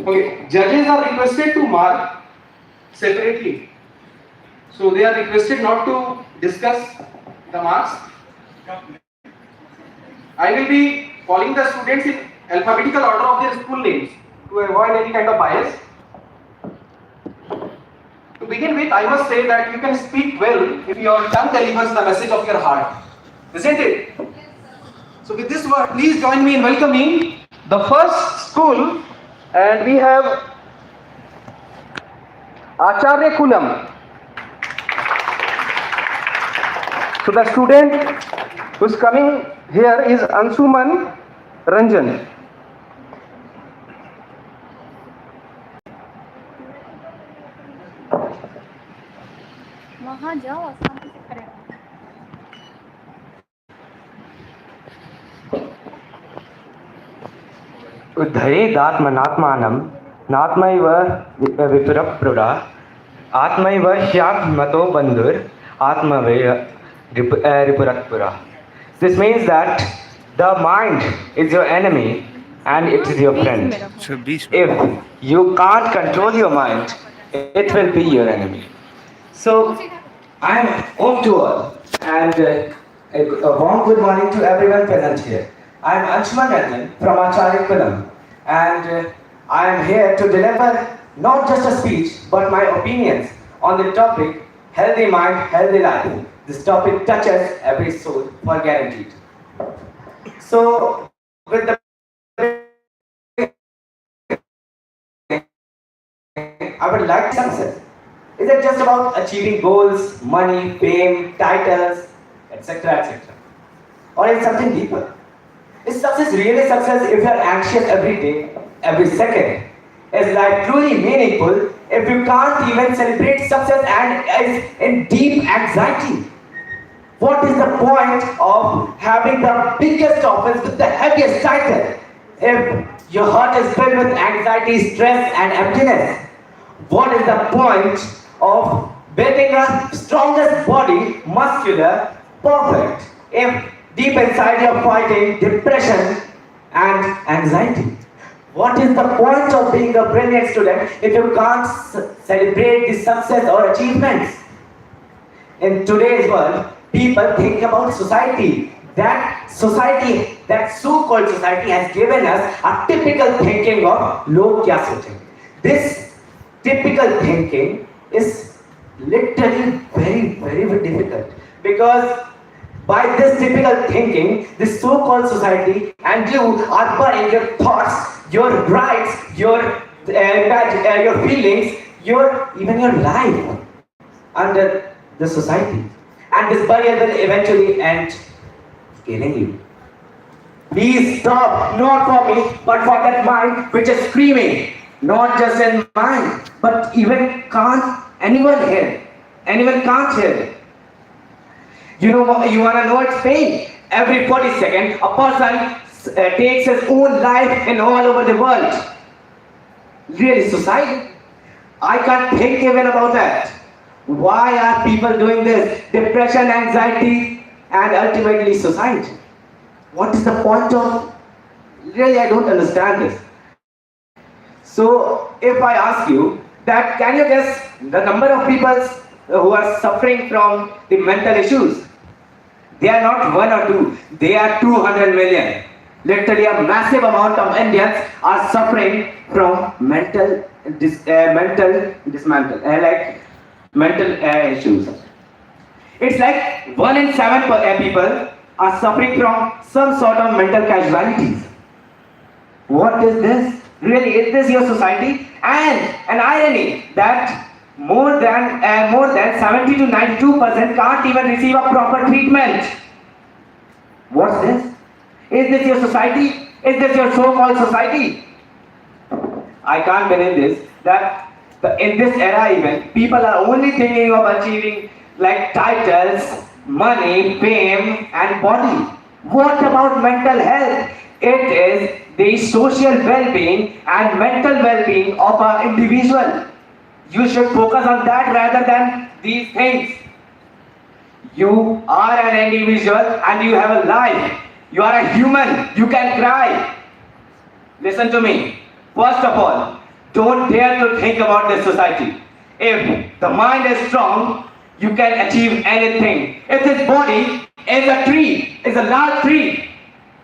Okay, judges are requested to mark separately. So they are requested not to discuss the marks. I will be calling the students in alphabetical order of their school names to avoid any kind of bias. To begin with, I must say that you can speak well if your tongue delivers the message of your heart. Isn't it? So with this word, please join me in welcoming the first school, and we have Acharya Kulam. So the student who is coming here is Ansuman Ranjan. वहाँ जाओ आसाम से करें उद्धरेदात्मनात्मानं नात्मैव विपुरप्रुरा आत्मैव ह्यात्मतो बन्धुर आत्मैव ripuratpura. This means that the mind is your enemy and it is your friend. If you can't control your mind, it will be your enemy. So, I am home to all and a warm good morning to everyone present here. I am Anshuman Ranjan from Acharya Kulam and I am here to deliver not just a speech but my opinions on the topic healthy mind, healthy life. This topic touches every soul for guaranteed. So, with the I would like success. Is it just about achieving goals, money, fame, titles, etc., etc.? Or is it something deeper? Is success really success if you are anxious every day, every second? Is life truly meaningful if you can't even celebrate success and is in deep anxiety? What is the point of having the biggest office with the heaviest title if your heart is filled with anxiety, stress, and emptiness? What is the point of building a strongest body, muscular, perfect, if deep inside you're fighting depression and anxiety? What is the point of being a brilliant student if you can't celebrate the success or achievements? In today's world, people think about society. That society, that so-called society has given us a typical thinking of log kya sochenge. This typical thinking is literally very difficult because by this typical thinking, this so-called society and you are burning your thoughts, your rights, your feelings, even your life under the society. And this burial will eventually end killing you. Please stop, not for me, but for that mind which is screaming. Not just in mind, but even anyone can't hear it. You wanna know its pain? Every 40 seconds, a person takes his own life in all over the world. Really, society? I can't think even about that. Why are people doing this? Depression, anxiety, and ultimately suicide. What is the point of? Really, I don't understand this. So, if I ask you that, can you guess the number of people who are suffering from the mental issues? They are not one or two, they are 200 million. Literally a massive amount of Indians are suffering from mental issues. It's like 1 in 7 people are suffering from some sort of mental casualties. What is this? Really, is this your society? And an irony that more than 70 to 92% can't even receive a proper treatment. What's this? Is this your society? Is this your so-called society? I can't believe this, that in this era even, people are only thinking of achieving like titles, money, fame and body. What about mental health? It is the social well-being and mental well-being of an individual. You should focus on that rather than these things. You are an individual and you have a life. You are a human. You can cry. Listen to me. First of all, don't dare to think about this society. If the mind is strong, you can achieve anything. If this body is a tree, is a large tree,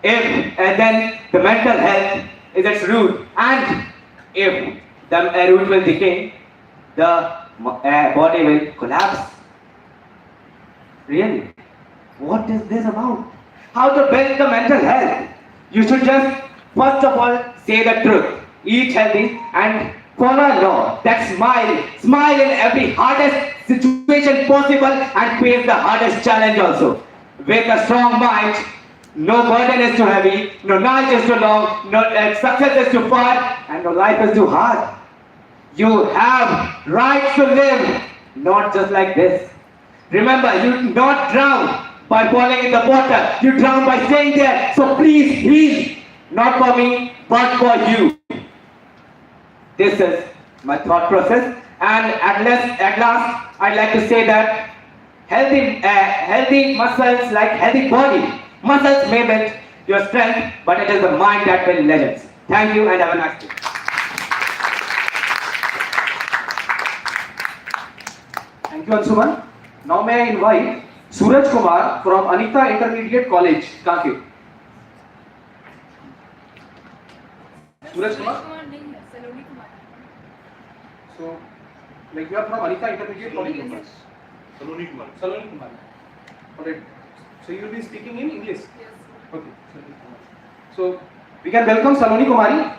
if and then the mental health is its root, and if the root will decay, the body will collapse. Really? What is this about? How to build the mental health? You should just first of all say the truth, eat healthy, and follow a law that smile in every hardest situation possible, and face the hardest challenge also. With a strong mind, no burden is too heavy, no night is too long, no success is too far, and no life is too hard. You have rights to live, not just like this. Remember, you not drown by falling in the water. You drown by staying there. So please heal, not for me, but for you. This is my thought process, and at last, I'd like to say that healthy muscles like healthy body. Muscles may build your strength, but it is the mind that builds legends. Thank you, and have a nice day. Thank you, Ansuman. Now may I invite Suraj Kumar from Anita Intermediate College, Kanki. Suraj Kumar? So, like you are from Anita Intermediate College? Yes. Saloni Kumar. Saloni Kumar. Alright. So you will be speaking in English? Yes. Okay. So we can welcome Saloni Kumari.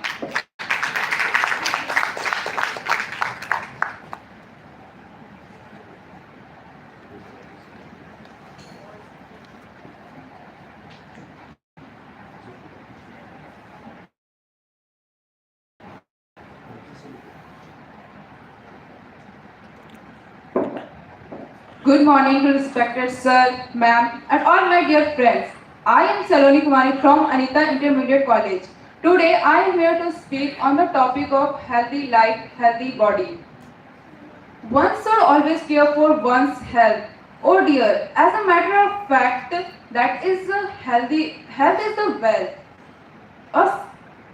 Good morning to respected sir, ma'am, and all my dear friends. I am Saloni Kumari from Anita Intermediate College. Today I am here to speak on the topic of healthy life, healthy body. One should always care for one's health. Oh dear, as a matter of fact, that is health is the wealth. A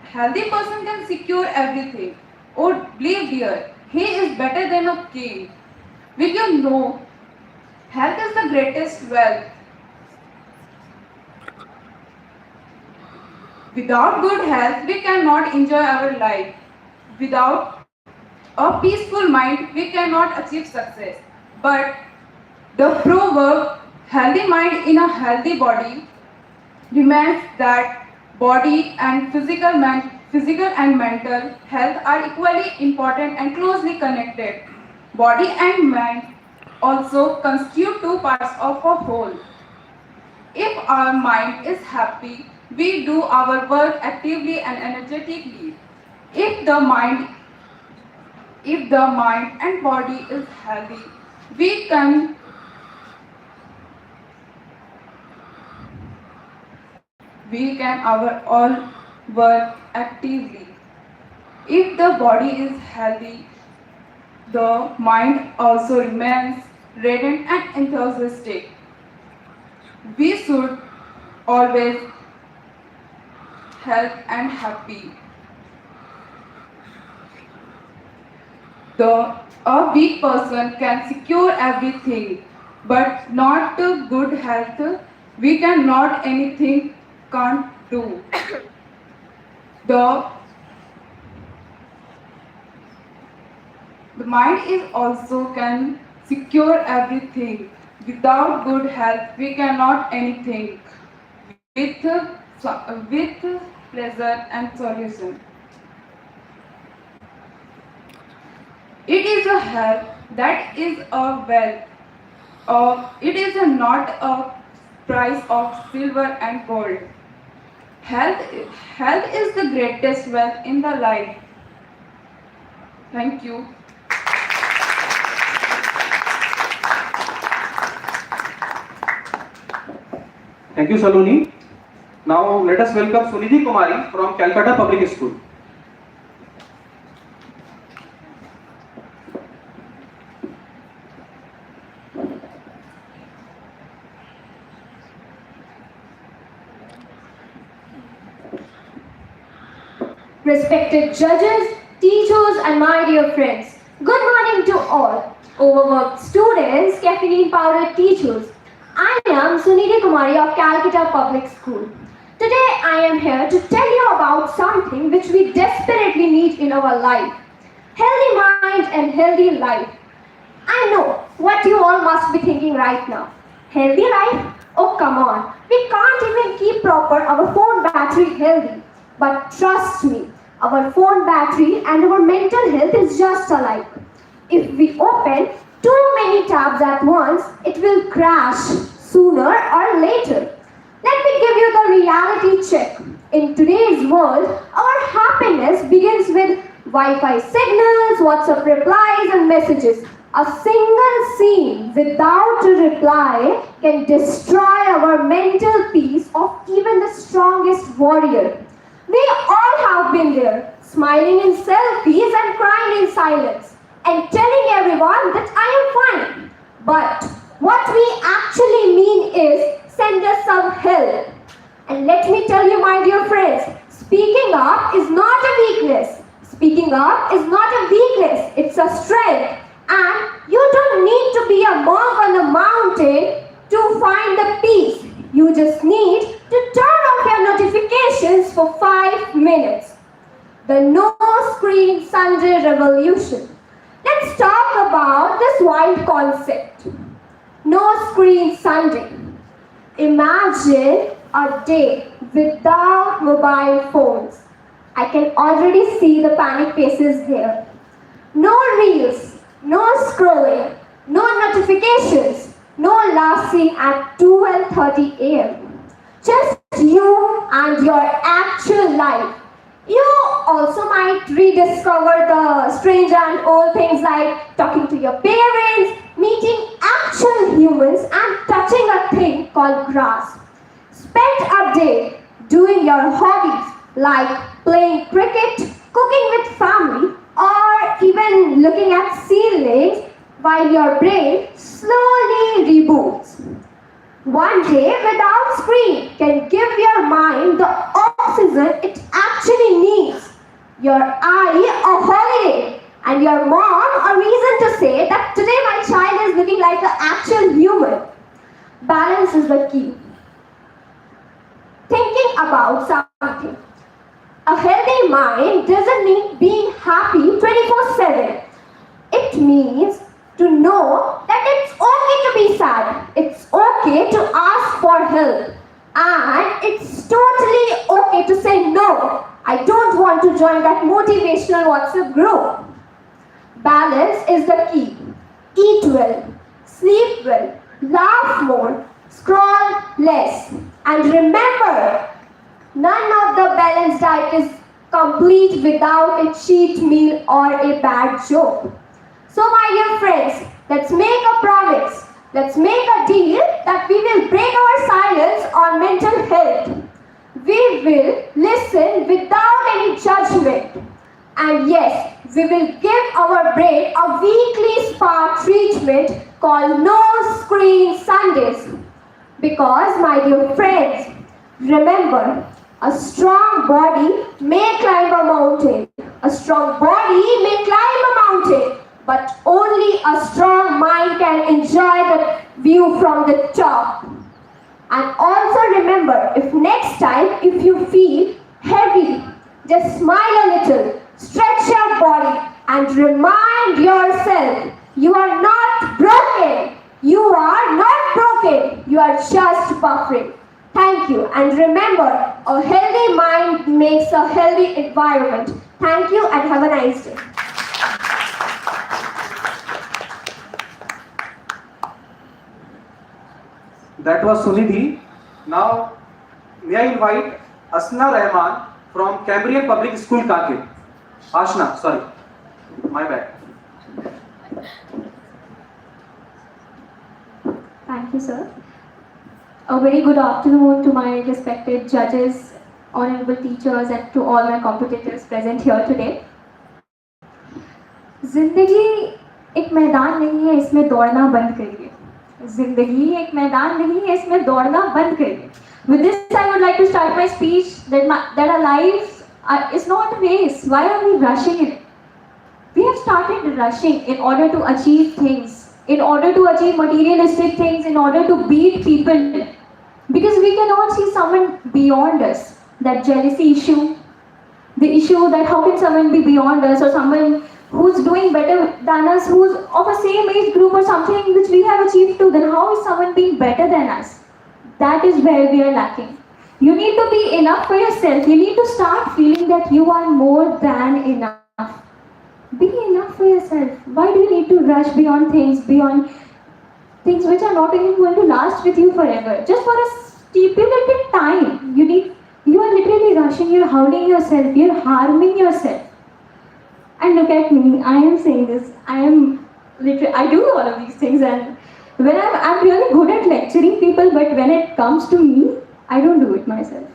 healthy person can secure everything. Oh, believe dear, he is better than a king. Will you know, health is the greatest wealth. Without good health, we cannot enjoy our life. Without a peaceful mind, we cannot achieve success. But the proverb, healthy mind in a healthy body, demands that body and physical and mental health are equally important and closely connected. Body and mind also constitute two parts of a whole. If our mind is happy, we do our work actively and energetically. If the mind and body is healthy, we can our all work actively. If the body is healthy, the mind also remains radiant and enthusiastic. We should always healthy and happy. A weak person can secure everything, but not good health. We cannot anything can't do. The the mind is also can secure everything. Without good health, we cannot anything. With pleasure and solution. It is a health that is a wealth. It is not a price of silver and gold. Health is the greatest wealth in the life. Thank you. Thank you, Saloni. Now let us welcome Sunidhi Kumari from Calcutta Public School. Respected judges, teachers, and my dear friends. Good morning to all. Overworked students, caffeine-powdered teachers. I am Sunidhi Kumari of Calcutta Public School. Today I am here to tell you about something which we desperately need in our life. Healthy mind and healthy life. I know what you all must be thinking right now. Healthy life? Oh come on. We can't even keep proper our phone battery healthy. But trust me, our phone battery and our mental health is just alike. If we open too many tabs at once, it will crash sooner or later. Let me give you the reality check. In today's world, our happiness begins with Wi-Fi signals, WhatsApp replies and messages. A single scene without a reply can destroy our mental peace of even the strongest warrior. We all have been there, smiling in selfies and crying in silence, and telling everyone that I am fine. But what we actually mean is send us some help. And let me tell you, my dear friends, speaking up is not a weakness. Speaking up is not a weakness, it's a strength. And you don't need to be a monk on the mountain to find the peace. You just need to turn off your notifications for 5 minutes. The no screen Sunday revolution. Let's talk about this wild concept. No screen Sunday. Imagine a day without mobile phones. I can already see the panic faces here. No reels, no scrolling, no notifications, no laughing at 12:30 a.m. Just you and your actual life. You also might rediscover the strange and old things like talking to your parents, meeting actual humans, and touching a thing called grass. Spend a day doing your hobbies like playing cricket, cooking with family, or even looking at ceilings while your brain slowly reboots. One day without screen can give your mind the oxygen it actually needs. Your eye a holiday and your mom a reason to say that today my child is looking like an actual human. Balance is the key. Thinking about something. A healthy mind doesn't mean being happy 24/7. It means to know that it's okay to be sad. It's okay to ask for help. And it's totally okay to say no. I don't want to join that motivational WhatsApp group. Balance is the key. Eat well, sleep well, laugh more, scroll less. And remember, none of the balanced diet is complete without a cheat meal or a bad joke. So my dear friends, let's make a promise. Let's make a deal that we will break our silence on mental health. We will listen without any judgment. And yes, we will give our brain a weekly spa treatment called No Screen Sundays. Because my dear friends, remember, a strong body may climb a mountain. A strong body may climb a mountain, but only a strong mind can enjoy the view from the top. And also remember, if next time, if you feel heavy, just smile a little, stretch your body, and remind yourself, you are not broken. You are not broken. You are just buffering. Thank you. And remember, a healthy mind makes a healthy environment. Thank you and have a nice day. That was Sunidhi. Now, may I invite Asna Rahman from Cambrian Public School, Kakir. Ashna, sorry. My bad. Thank you, sir. A very good afternoon to my respected judges, honorable teachers, and to all my competitors present here today. जिंदगी एक मैदान नहीं है, इसमें दौड़ना बंद करिए. जिंदगी एक मैदान नहीं है, इसमें दौड़ना बंद करिए. With this, I would like to start my speech that our lives is not a race. Why are we rushing it? We have started rushing in order to achieve things, in order to achieve materialistic things, in order to beat people. Because we cannot see someone beyond us. That jealousy issue, the issue that how can someone be beyond us, or someone who's doing better than us, who's of a same age group or something which we have achieved too, then how is someone being better than us? That is where we are lacking. You need to be enough for yourself. You need to start feeling that you are more than enough. Be enough for yourself. Why do you need to rush beyond things which are not even going to last with you forever? Just for a stipulated time. You are literally rushing, you're hurting yourself, you're harming yourself. And look at me, I am saying this. I do all of these things, and when I'm really good at lecturing people, but when it comes to me, I don't do it myself.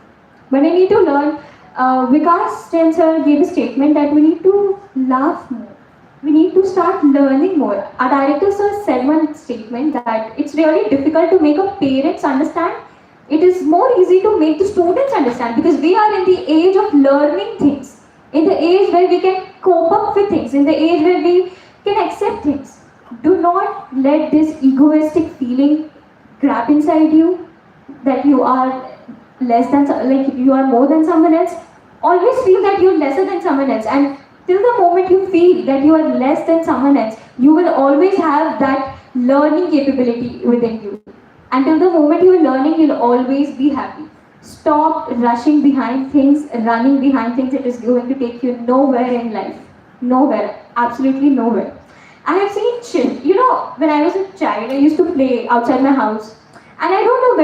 When I need to learn, Vikas Jain sir gave a statement that we need to laugh more. We need to start learning more. Our director sir said one statement that it's really difficult to make our parents understand. It is more easy to make the students understand, because we are in the age of learning things, in the age where we can cope up with things, in the age where we can accept things. Do not let this egoistic feeling grab inside you that you are less than, like you are more than someone else. Always feel that you're lesser than someone else, and till the moment you feel that you are less than someone else, you will always have that learning capability within you. Until the moment you are learning, you'll always be happy. Stop rushing behind things, running behind things. It is going to take you nowhere in life. Nowhere. Absolutely nowhere. I have seen children. You know, when I was a child, I used to play outside my house. And I don't know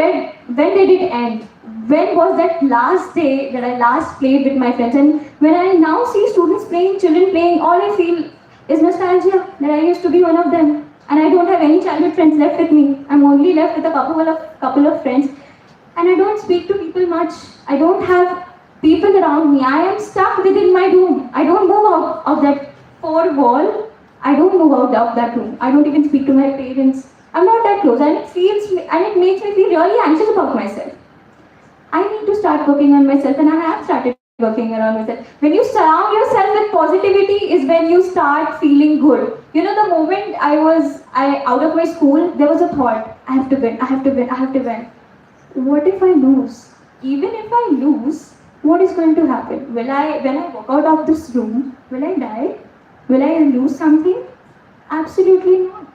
when did it end. When was that last day that I last played with my friends? And when I now see students playing, children playing, all I feel is nostalgia that I used to be one of them. And I don't have any childhood friends left with me. I'm only left with a couple of friends. And I don't speak to people much. I don't have people around me. I am stuck within my room. I don't move out of that four wall. I don't move out of that room. I don't even speak to my parents. I'm not that close, and it makes me feel really anxious about myself. I need to start working on myself, and I have started working around myself. When you surround yourself with positivity is when you start feeling good. You know, the moment I out of my school, there was a thought, I have to win, I have to win, I have to win. What if I lose? Even if I lose, what is going to happen? When I walk out of this room, will I die? Will I lose something? Absolutely not.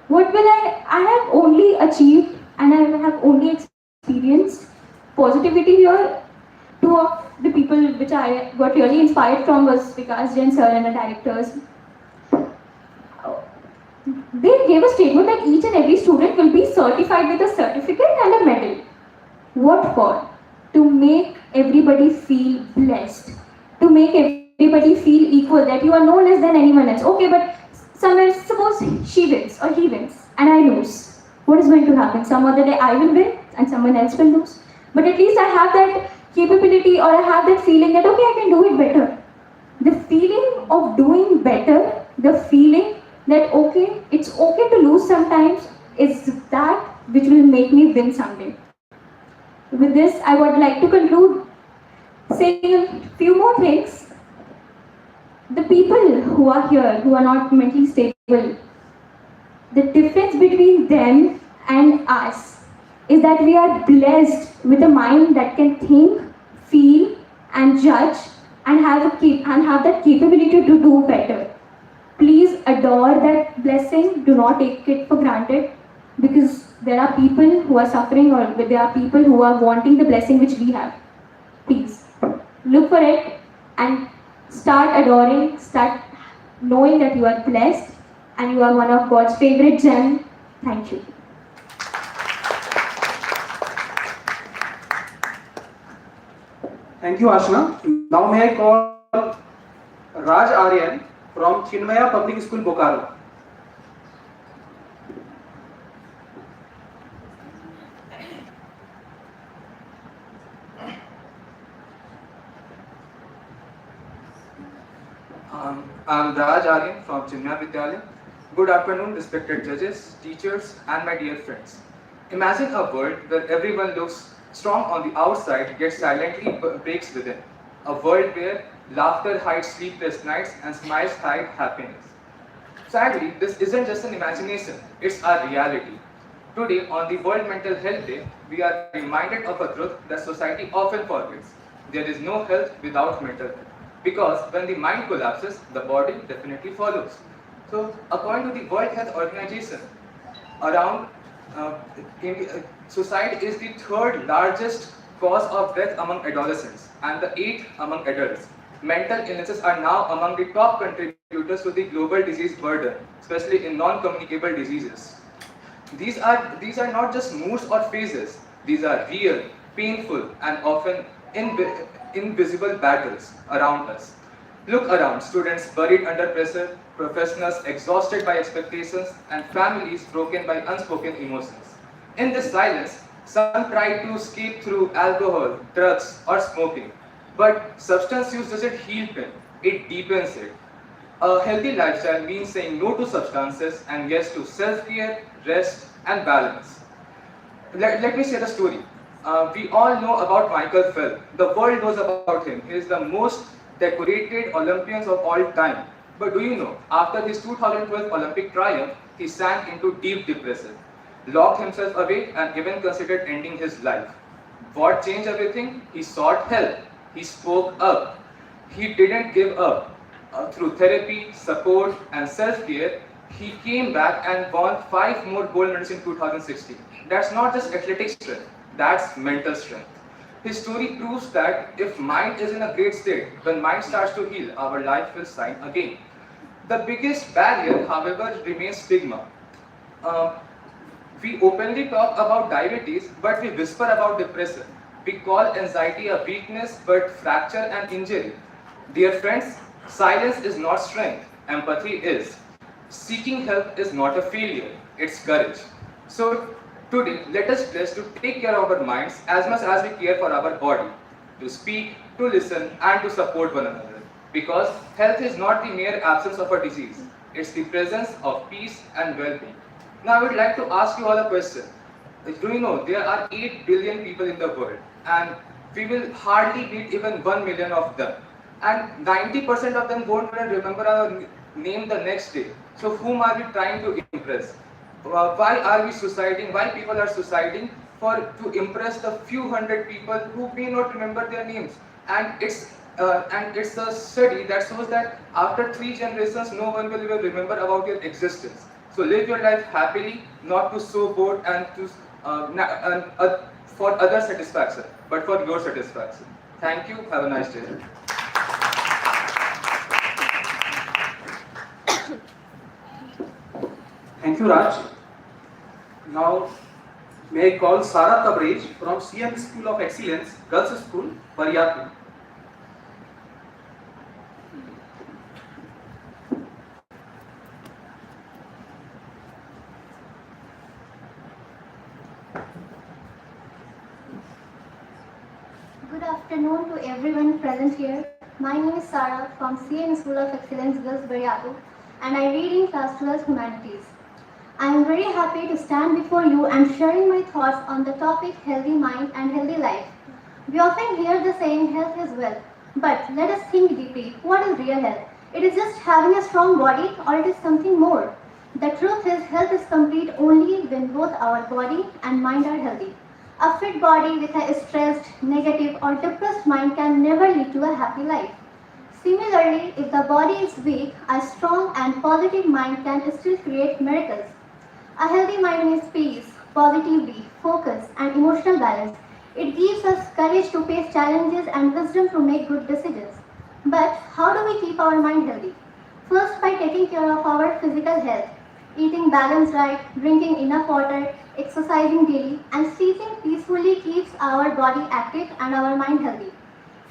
What will I have only achieved, and I have only experienced positivity here. Two of the people which I got really inspired from was Vikas Jain sir and the directors. They gave a statement that each and every student will be certified with a certificate and a medal. What for? To make everybody feel blessed. To make everybody feel equal, that you are no less than anyone else. Okay, but suppose she wins or he wins and I lose. What is going to happen? Some other day I will win and someone else will lose. But at least I have that capability, or I have that feeling that okay, I can do it better. The feeling of doing better, the feeling that okay, it's okay to lose sometimes, is that which will make me win someday. With this, I would like to conclude saying a few more things. The people who are here, who are not mentally stable, the difference between them and us is that we are blessed with a mind that can think, feel, and judge, and have that capability to do better. Please adore that blessing. Do not take it for granted, because there are people who are suffering, or there are people who are wanting the blessing which we have. Please look for it and start adoring, start knowing that you are blessed and you are one of God's favorite gem. Thank you. Thank you, Ashna. Now may I call Raj Aryan from Chinmaya Public School, Bokaro. I'm Raj Aryan from Chinmaya Vidyalaya. Good afternoon, respected judges, teachers, and my dear friends. Imagine a world where everyone looks strong on the outside yet silently breaks within. A world where Laughter hides sleepless nights and smiles hide happiness. Sadly, this isn't just an imagination, it's our reality. Today, on the World Mental Health Day, we are reminded of a truth that society often forgets. There is no health without mental health. Because when the mind collapses, the body definitely follows. So, according to the World Health Organization, around suicide is the third largest cause of death among adolescents and the eighth among adults. Mental illnesses are now among the top contributors to the global disease burden, especially in non-communicable diseases. These are not just moods or phases. These are real, painful, and often invisible battles around us. Look around, students buried under pressure, professionals exhausted by expectations, and families broken by unspoken emotions. In this silence, some try to escape through alcohol, drugs, or smoking. But substance use doesn't heal pain, it deepens it. A healthy lifestyle means saying no to substances and yes to self care, rest, and balance. Let me share a story. We all know about Michael Phelps. The world knows about him. He is the most decorated Olympian of all time. But do you know, after his 2012 Olympic triumph, he sank into deep depression, locked himself away, and even considered ending his life. What changed everything? He sought help. He spoke up. He didn't give up. Through therapy, support, and self care, he came back and won 5 more gold medals in 2016. That's not just athletic strength, that's mental strength. His story proves that if mind is in a great state, when mind starts to heal, our life will shine again. The biggest barrier, however, remains stigma. Uh, we openly talk about diabetes, but we whisper about depression. We call anxiety a weakness, but fracture an injury. Dear friends, silence is not strength, empathy is. Seeking help is not a failure, it's courage. So, today, let us pledge to take care of our minds as much as we care for our body, to speak, to listen, and to support one another. Because health is not the mere absence of a disease, it's the presence of peace and well being. Now, I would like to ask you all a question. Do you know there are 8 billion people in the world, and we will hardly meet even 1 million of them, and 90% of them won't even remember our name the next day. So whom are we trying to impress? Why are we suiciding? Why people are suiciding? For to impress the few hundred people who may not remember their names. And it's a study that shows that after 3 generations, no one will even remember about your existence. So live your life happily, not to sow bored and to for other satisfaction, but for your satisfaction. Thank you. Have a nice day. Thank you, Raj. Now, may I call Sara Tabrij from CM School of Excellence, Girls School, Bariatu. Good afternoon to everyone present here. My name is Sarah from CN School of Excellence, Girls Bariatu, and I read in class 12 Humanities. I am very happy to stand before you and sharing my thoughts on the topic healthy mind and healthy life. We often hear the saying health is wealth, but let us think deeply. What is real health? It is just having a strong body, or it is something more. The truth is, health is complete only when both our body and mind are healthy. A fit body with a stressed, negative, or depressed mind can never lead to a happy life. Similarly, if the body is weak, a strong and positive mind can still create miracles. A healthy mind means peace, positivity, focus, and emotional balance. It gives us courage to face challenges and wisdom to make good decisions. But how do we keep our mind healthy? First, by taking care of our physical health. Eating balanced diet, drinking enough water, exercising daily, and sleeping peacefully keeps our body active and our mind healthy.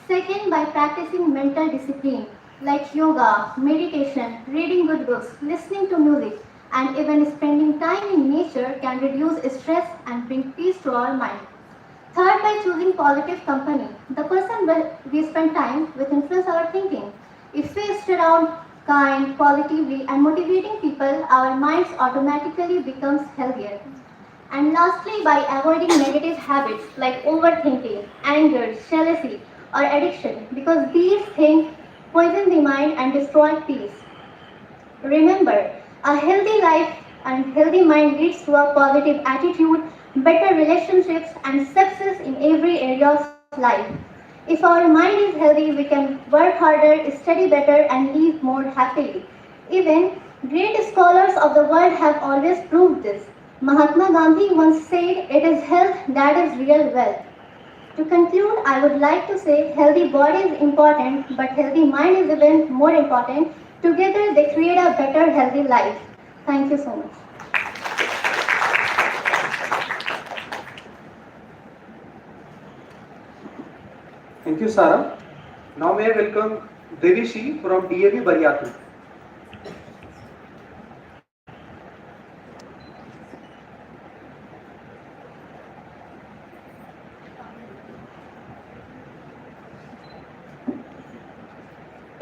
Second, by practicing mental discipline like yoga, meditation, reading good books, listening to music, and even spending time in nature can reduce stress and bring peace to our mind. Third, by choosing positive company. The person we spend time with influence our thinking. If we stay around kind, positively, and motivating people, our minds automatically becomes healthier. And lastly, by avoiding negative habits like overthinking, anger, jealousy, or addiction, because these things poison the mind and destroy peace. Remember, a healthy life and healthy mind leads to a positive attitude, better relationships, and success in every area of life. If our mind is healthy, we can work harder, study better, and live more happily. Even great scholars of the world have always proved this. Mahatma Gandhi once said, "It is health that is real wealth." To conclude, I would like to say healthy body is important, but healthy mind is even more important. Together, they create a better, healthy life. Thank you so much. Thank you, Sarah. Now may I welcome Devi Shi from DAV Baryatu.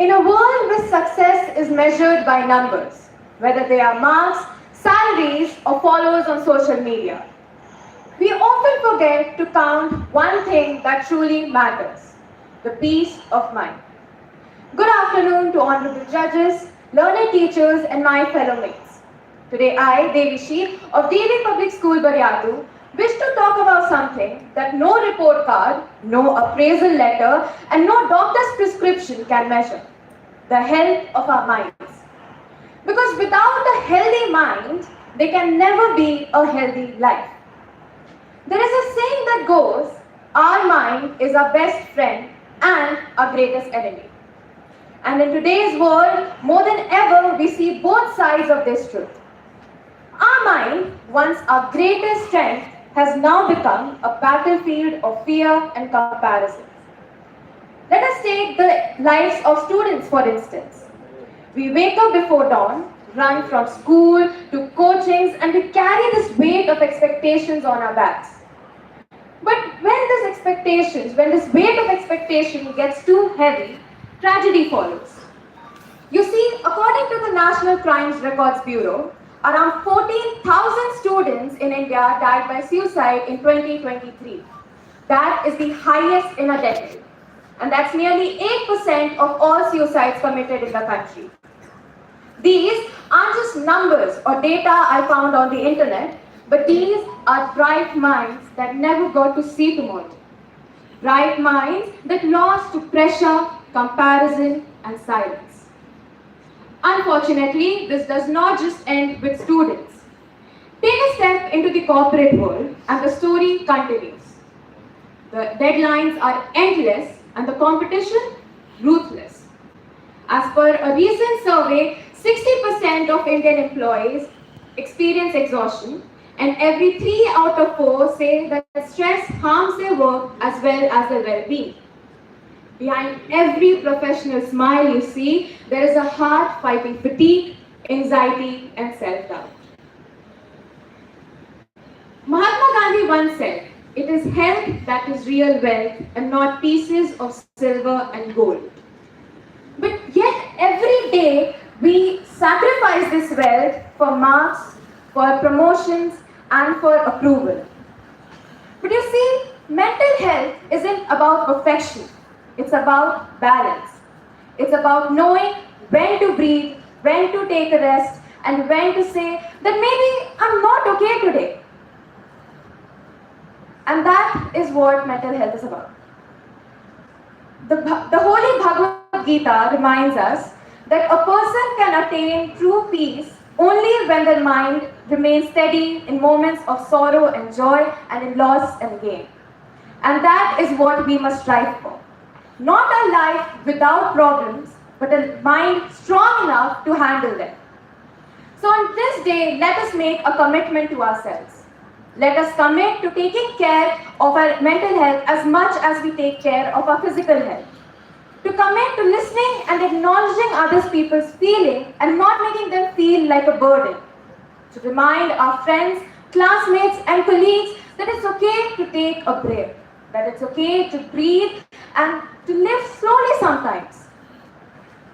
In a world where success is measured by numbers, whether they are marks, salaries, or followers on social media, we often forget to count one thing that truly matters: the peace of mind. Good afternoon to honorable judges, learned teachers, and my fellow mates. Today I, Devi Shi of DAV Public School Baryatu, wish to talk about something that no report card, no appraisal letter, and no doctor's prescription can measure: the health of our minds. Because without a healthy mind, there can never be a healthy life. There is a saying that goes, our mind is our best friend and our greatest enemy. And in today's world, more than ever, we see both sides of this truth. Our mind, once our greatest strength, has now become a battlefield of fear and comparison. Let us take the lives of students, for instance. We wake up before dawn, run from school to coachings, and we carry this weight of expectations on our backs. But when this weight of expectation gets too heavy, tragedy follows. You see, according to the National Crimes Records Bureau, around 14,000 students in India died by suicide in 2023. That is the highest in a decade. And that's nearly 8% of all suicides committed in the country. These aren't just numbers or data I found on the internet, but these are bright minds that never got to see tomorrow. Bright minds that lost to pressure, comparison, and silence. Unfortunately, this does not just end with students. Take a step into the corporate world and the story continues. The deadlines are endless and the competition ruthless. As per a recent survey, 60% of Indian employees experience exhaustion, and every 3 out of 4 say that stress harms their work as well as their well-being. Behind every professional smile you see, there is a heart fighting fatigue, anxiety, and self-doubt. Mahatma Gandhi once said, "It is health that is real wealth and not pieces of silver and gold." But yet every day we sacrifice this wealth for marks, for promotions, and for approval. But you see, mental health isn't about perfection. It's about balance. It's about knowing when to breathe, when to take a rest, and when to say that maybe I'm not okay today. And that is what mental health is about. The Holy Bhagavad Gita reminds us that a person can attain true peace only when their mind remains steady in moments of sorrow and joy and in loss and gain. And that is what we must strive for. Not a life without problems, but a mind strong enough to handle them. So on this day, let us make a commitment to ourselves. Let us commit to taking care of our mental health as much as we take care of our physical health. To commit to listening and acknowledging other people's feelings and not making them feel like a burden. To remind our friends, classmates, and colleagues that it's okay to take a break, that it's okay to breathe and to live slowly sometimes.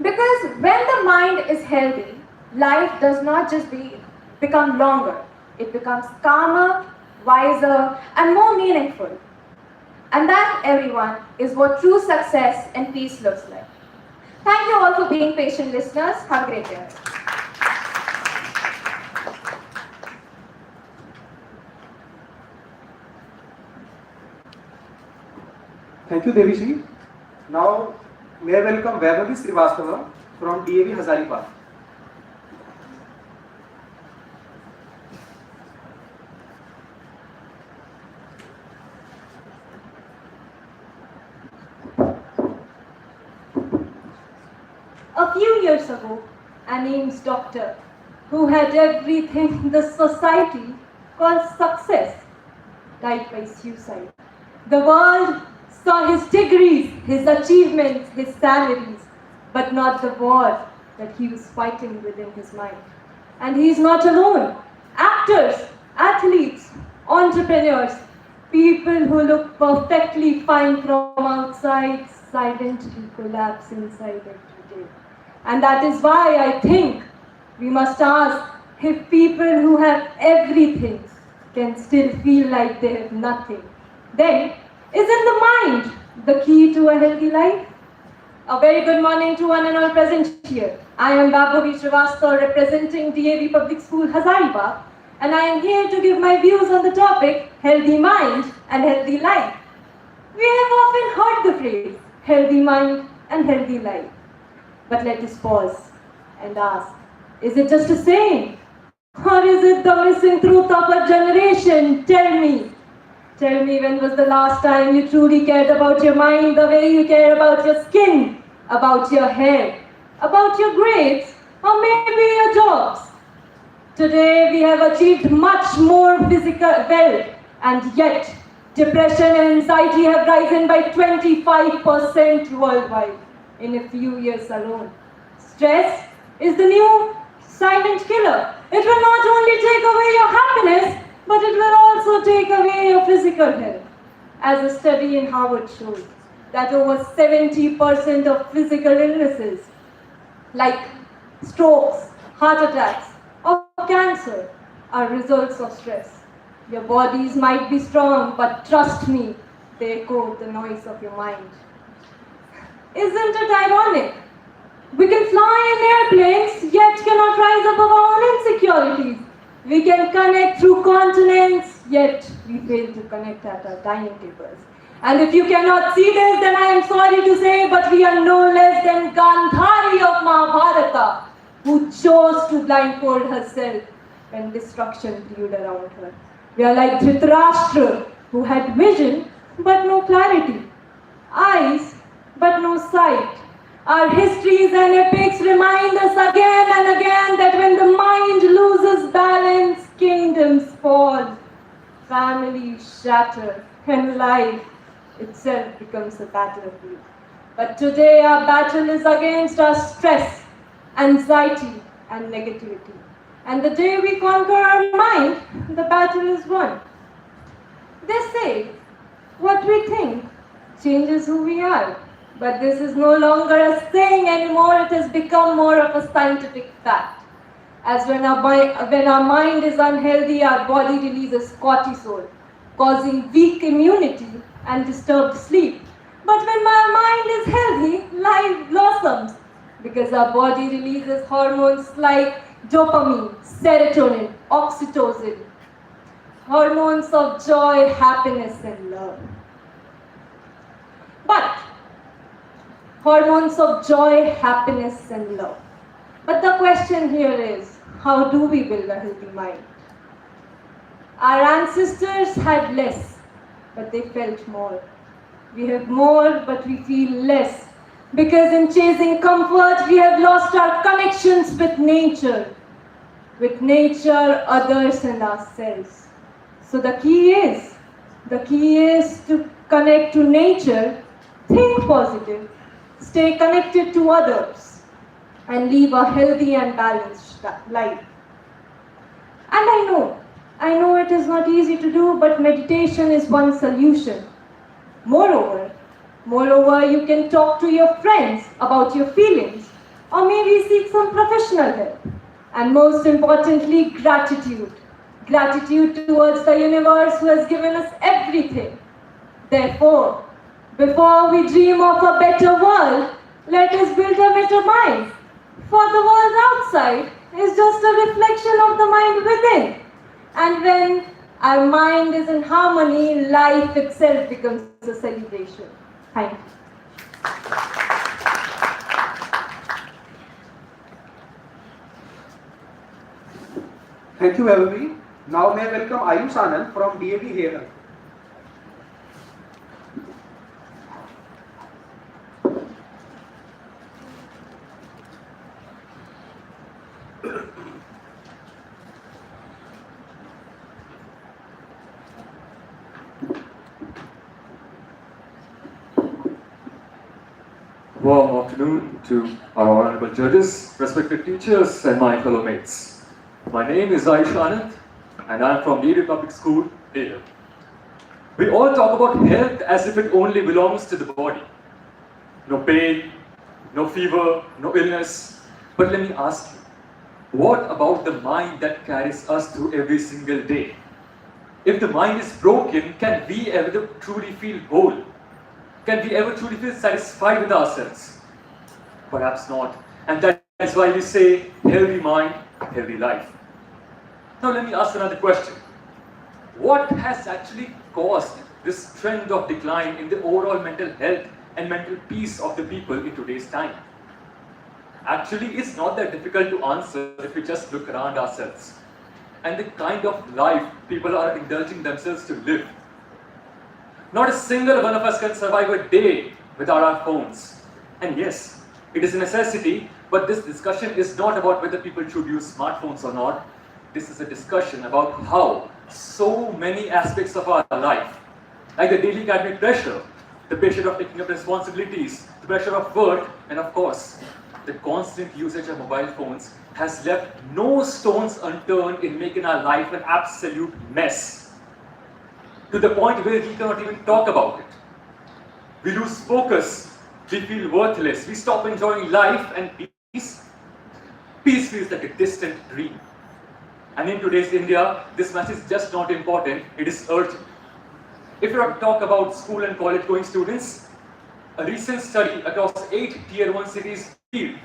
Because when the mind is healthy, life does not just become longer. It becomes calmer, wiser, and more meaningful. And that, everyone, is what true success and peace looks like. Thank you all for being patient listeners. Have a great day. Thank you, Devi. Now, may I welcome Vaibhavi Srivastava from DAV Hazaribagh. A few years ago, an Ames doctor who had everything the society calls success died by suicide. The world saw his degrees, his achievements, his salaries, but not the war that he was fighting within his mind. And he is not alone. Actors, athletes, entrepreneurs, people who look perfectly fine from outside silently collapse inside every day. And that is why I think we must ask if people who have everything can still feel like they have nothing. Then, isn't the mind the key to a healthy life? A very good morning to one and all present here. I am Vaibhavi Srivastava representing DAV Public School Hazaribagh, and I am here to give my views on the topic healthy mind and healthy life. We have often heard the phrase healthy mind and healthy life. But let us pause and ask, is it just a saying? Or is it the missing truth of a generation? Tell me when was the last time you truly cared about your mind the way you care about your skin, about your hair, about your grades, or maybe your jobs? Today we have achieved much more physical wealth, and yet depression and anxiety have risen by 25% worldwide in a few years alone. Stress is the new silent killer. It will not only take away your happiness, but it will also take away your physical health. As a study in Harvard shows, that over 70% of physical illnesses like strokes, heart attacks, or cancer are results of stress. Your bodies might be strong, but trust me, they echo the noise of your mind. Isn't it ironic? We can fly in airplanes, yet cannot rise above our own insecurities. We can connect through continents, yet we fail to connect at our dining tables. And if you cannot see this, then I am sorry to say, but we are no less than Gandhari of Mahabharata, who chose to blindfold herself when destruction brewed around her. We are like Dhritarashtra, who had vision but no clarity, eyes but no sight. Our histories and epics remind us again and again that when the mind loses balance, kingdoms fall, families shatter, and life itself becomes a battlefield. But today our battle is against our stress, anxiety, and negativity. And the day we conquer our mind, the battle is won. They say, what we think changes who we are. But this is no longer a saying anymore, it has become more of a scientific fact. As when our mind is unhealthy, our body releases cortisol, causing weak immunity and disturbed sleep. But when our mind is healthy, life blossoms, because our body releases hormones like dopamine, serotonin, oxytocin, hormones of joy, happiness, and love. But hormones of joy, happiness, and love. But the question here is, how do we build a healthy mind? Our ancestors had less, but they felt more. We have more, but we feel less. Because in chasing comfort, we have lost our connections with nature, others, and ourselves. So the key is to connect to nature, think positive, stay connected to others, and live a healthy and balanced life. And I know it is not easy to do, but meditation is one solution. Moreover, you can talk to your friends about your feelings, or maybe seek some professional help. And most importantly, gratitude. Gratitude towards the universe who has given us everything. Therefore, before we dream of a better world, let us build a better mind. outside is just a reflection of the mind within. And when our mind is in harmony, life itself becomes a celebration. Thank you. Thank you, Valerie. Now may I welcome Ayush Anand from DAV here. Warm afternoon to our honorable judges, respected teachers, and my fellow mates. My name is Ayush Anand, and I am from Leader Public School, here. We all talk about health as if it only belongs to the body. No pain, no fever, no illness. But let me ask you, what about the mind that carries us through every single day? If the mind is broken, can we ever truly feel whole? Can we ever truly feel satisfied with ourselves? Perhaps not. And that is why we say, healthy mind, healthy life. Now let me ask another question. What has actually caused this trend of decline in the overall mental health and mental peace of the people in today's time? Actually, it's not that difficult to answer if we just look around ourselves and the kind of life people are indulging themselves to live. Not a single one of us can survive a day without our phones. And yes, it is a necessity, but this discussion is not about whether people should use smartphones or not. This is a discussion about how so many aspects of our life, like the daily academic pressure, the pressure of taking up responsibilities, the pressure of work, and of course, the constant usage of mobile phones has left no stones unturned in making our life an absolute mess. To the point where we cannot even talk about it. We lose focus, we feel worthless, we stop enjoying life and peace. Peace feels like a distant dream. And in today's India, this message is just not important, it is urgent. If you are to talk about school and college going students, a recent study across 8 tier 1 cities revealed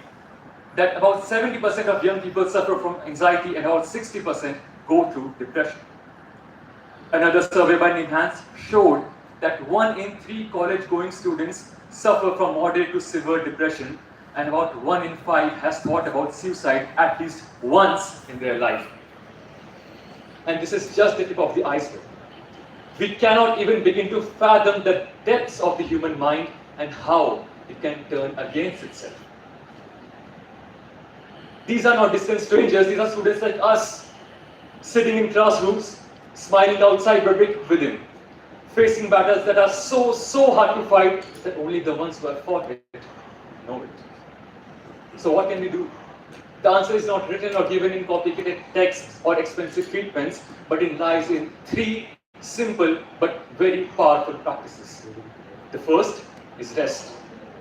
that about 70% of young people suffer from anxiety and about 60% go through depression. Another survey by Enhance showed that 1 in 3 college-going students suffer from moderate to severe depression, and about 1 in 5 has thought about suicide at least once in their life. And this is just the tip of the iceberg. We cannot even begin to fathom the depths of the human mind and how it can turn against itself. These are not distant strangers, these are students like us, sitting in classrooms, smiling outside but within, facing battles that are so hard to fight that only the ones who have fought it know it. So what can we do? The answer is not written or given in complicated texts or expensive treatments, but it lies in 3 simple but very powerful practices. The first is rest.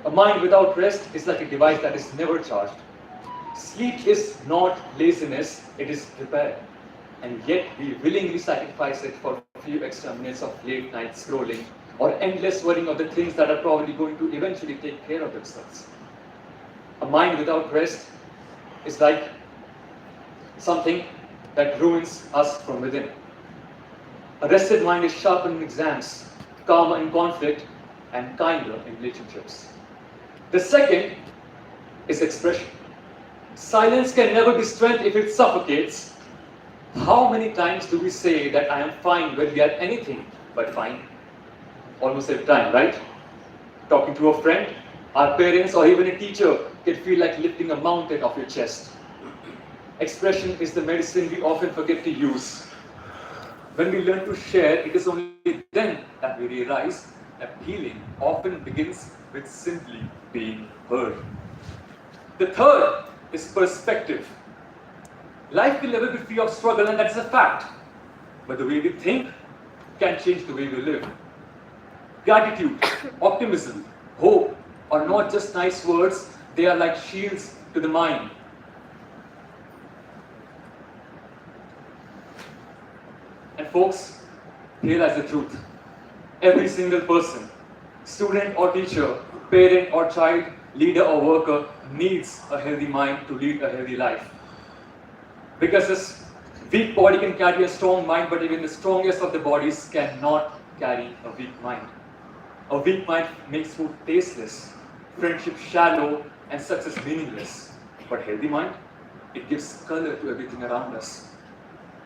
A mind without rest is like a device that is never charged. Sleep is not laziness, it is repair. And yet we willingly sacrifice it for a few extra minutes of late night scrolling or endless worrying of the things that are probably going to eventually take care of themselves. A mind without rest is like something that ruins us from within. A rested mind is sharper in exams, calmer in conflict, and kinder in relationships. The second is expression. Silence can never be strength if it suffocates. How many times do we say that I am fine when we are anything but fine? Almost every time, right? Talking to a friend, our parents, or even a teacher can feel like lifting a mountain off your chest. Expression is the medicine we often forget to use. When we learn to share, it is only then that we realize that healing often begins with simply being heard. The third is perspective. Life will never be free of struggle, and that is a fact. But the way we think can change the way we live. Gratitude, optimism, hope are not just nice words, they are like shields to the mind. And folks, here lies the truth. Every single person, student or teacher, parent or child, leader or worker needs a healthy mind to lead a healthy life. Because this weak body can carry a strong mind, but even the strongest of the bodies cannot carry a weak mind. A weak mind makes food tasteless, friendship shallow, and success meaningless. But healthy mind, it gives color to everything around us.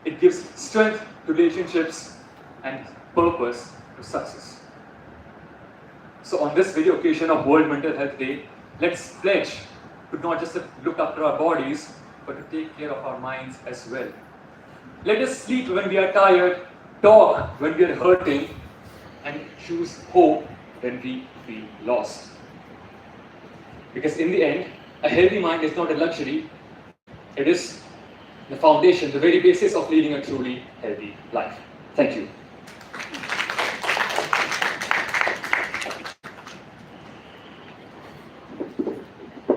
It gives strength to relationships and purpose to success. So on this very occasion of World Mental Health Day, let's pledge to not just look after our bodies, but to take care of our minds as well. Let us sleep when we are tired, talk when we are hurting, and choose hope when we feel lost. Because in the end, a healthy mind is not a luxury, it is the foundation, the very basis of leading a truly healthy life. Thank you.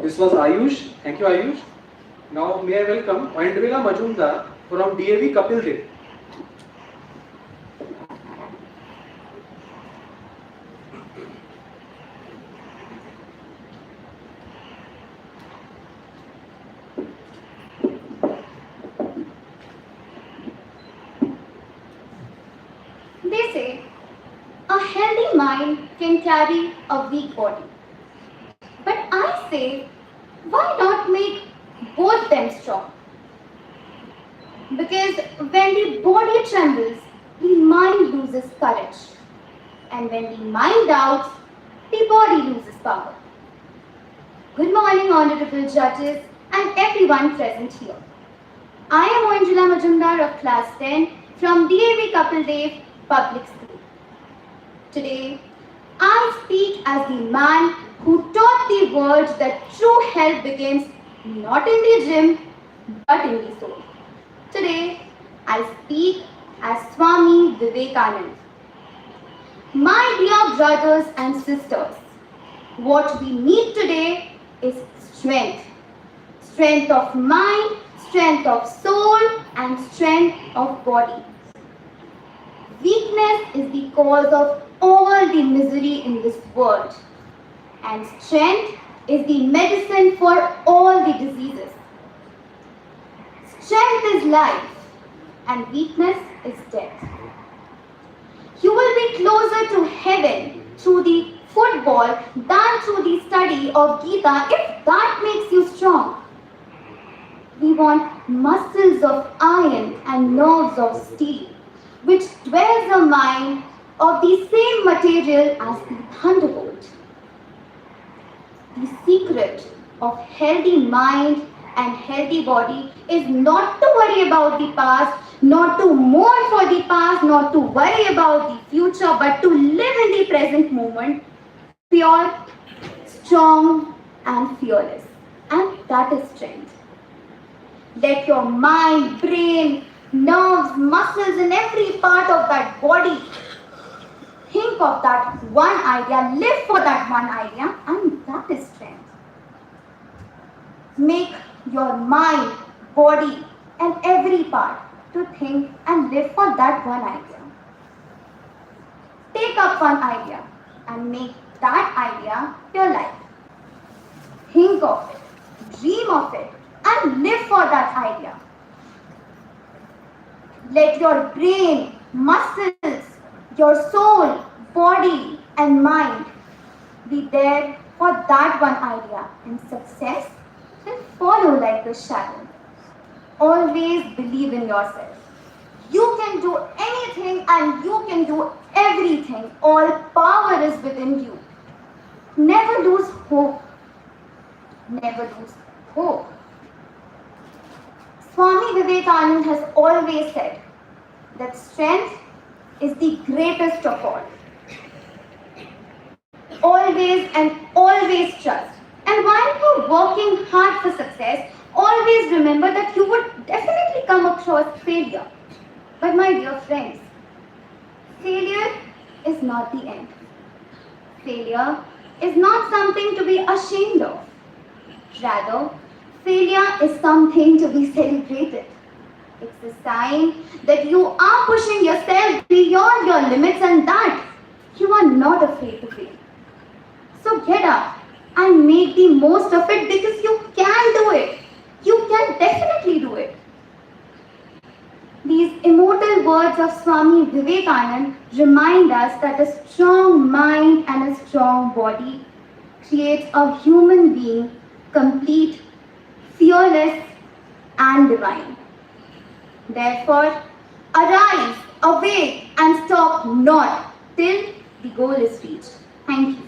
This was Ayush. Thank you, Ayush. Now, may I welcome Andrila Majumdar from DAV Kapil Dev. They say a healthy mind can carry a weak body. But I say, why not make both them strong? Because when the body trembles, the mind loses courage. And when the mind doubts, the body loses power. Good morning, honorable judges and everyone present here. I am Angela Majumdar of class 10 from DAV Kapil Dev Public School. Today, I speak as the man who taught the world that true health begins not in the gym, but in the soul. Today, I speak as Swami Vivekanand. My dear brothers and sisters, what we need today is strength. Strength of mind, strength of soul, and strength of body. Weakness is the cause of all the misery in this world. And strength is the medicine for all the diseases. Strength is life and weakness is death. You will be closer to heaven through the football than through the study of Gita if that makes you strong. We want muscles of iron and nerves of steel, which dwells a mind of the same material as the thunderbolt. The secret of healthy mind and healthy body is not to worry about the past, not to mourn for the past, not to worry about the future, but to live in the present moment, pure, strong, and fearless. And that is strength. Let your mind, brain, nerves, muscles, and every part of that body think of that one idea, live for that one idea, and that is strength. Make your mind, body, and every part to think and live for that one idea. Take up one idea and make that idea your life. Think of it, dream of it, and live for that idea. Let your brain, muscles, your soul, body, and mind be there for that one idea, and success will follow like a shadow. Always believe in yourself. You can do anything and you can do everything. All power is within you. Never lose hope. Never lose hope. Swami Vivekanand has always said that strength is the greatest of all. Always and always trust. And while you're working hard for success, always remember that you would definitely come across failure. But my dear friends, failure is not the end. Failure is not something to be ashamed of. Rather, failure is something to be celebrated. It's a sign that you are pushing yourself beyond your limits and that you are not afraid to fail. So get up and make the most of it because you can do it. You can definitely do it. These immortal words of Swami Vivekananda remind us that a strong mind and a strong body creates a human being complete, fearless, and divine. Therefore, arise, awake, and stop not till the goal is reached. Thank you.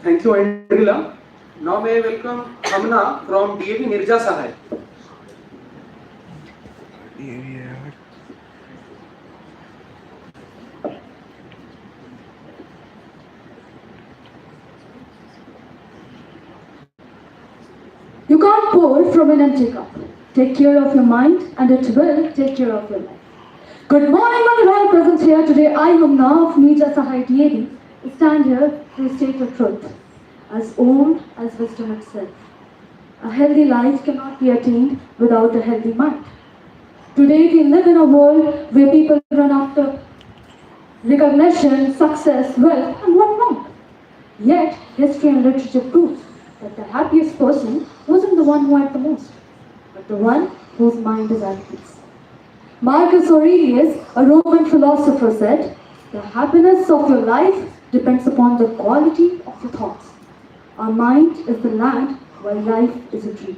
Thank you, Andrila. Now may I welcome Hamna from DAV Nirja Sahai. You can't pour from an empty cup. Take care of your mind and it will take care of your life. Good morning, my divine presence here today. I, Humna of Nija Sahai DAV, stand here to state the truth, as old as wisdom itself. A healthy life cannot be attained without a healthy mind. Today we live in a world where people run after recognition, success, wealth, and what not. Yet, history and literature proves that the happiest person wasn't the one who had the most, but the one whose mind is at peace. Marcus Aurelius, a Roman philosopher, said, "The happiness of your life depends upon the quality of your thoughts." Our mind is the land, while life is a tree.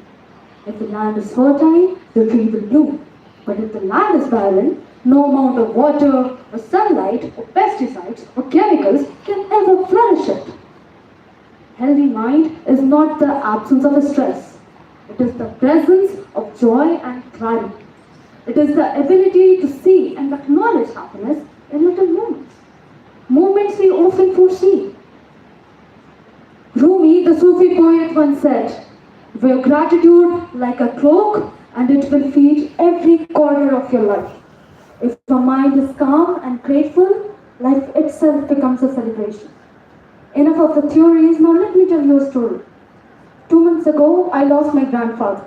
If the land is fertile, the tree will bloom. But if the land is barren, no amount of water, or sunlight, or pesticides, or chemicals can ever flourish it. Healthy mind is not the absence of stress. It is the presence of joy and clarity. It is the ability to see and acknowledge happiness in little moments. Moments we often foresee. Rumi, the Sufi poet, once said, "Wear gratitude like a cloak and it will feed every corner of your life." If your mind is calm and grateful, life itself becomes a celebration. Enough of the theories, now let me tell you a story. 2 months ago, I lost my grandfather.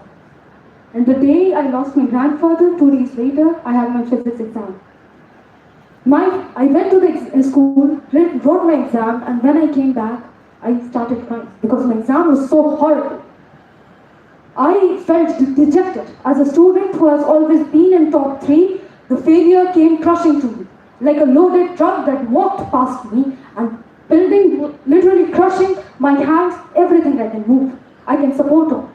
And the day I lost my grandfather, 2 days later, I had my physics exam. I went to the school, wrote my exam, and when I came back, I started crying because my exam was so horrible. I felt dejected. As a student who has always been in top 3, the failure came crushing to me, like a loaded truck that walked past me and building, literally crushing my hands, everything I can move, I can support on.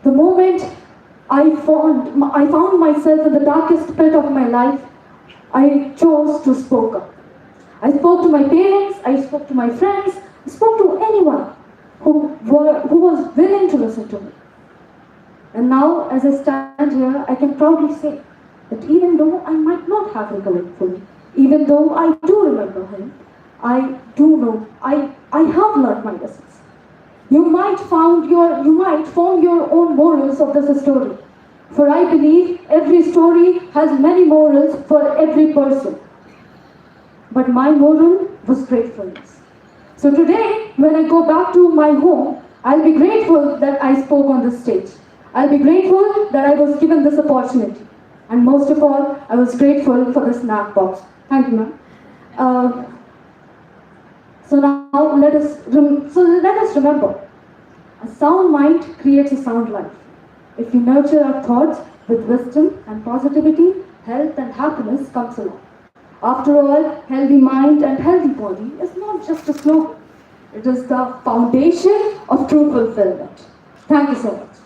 The moment I found myself in the darkest pit of my life, I chose to speak up. I spoke to my parents, I spoke to my friends, I spoke to anyone who was willing to listen to me. And now, as I stand here, I can proudly say that even though I might not have recovered fully, even though I do remember him, I do know, I have learned my lessons. You might form your own morals of this story. For I believe every story has many morals for every person. But my moral was gratefulness. So today, when I go back to my home, I'll be grateful that I spoke on this stage. I'll be grateful that I was given this opportunity. And most of all, I was grateful for this snack box. Thank you, ma'am. So now let us remember, a sound mind creates a sound life. If we nurture our thoughts with wisdom and positivity, health and happiness comes along. After all, healthy mind and healthy body is not just a slogan. It is the foundation of true fulfillment. Thank you so much.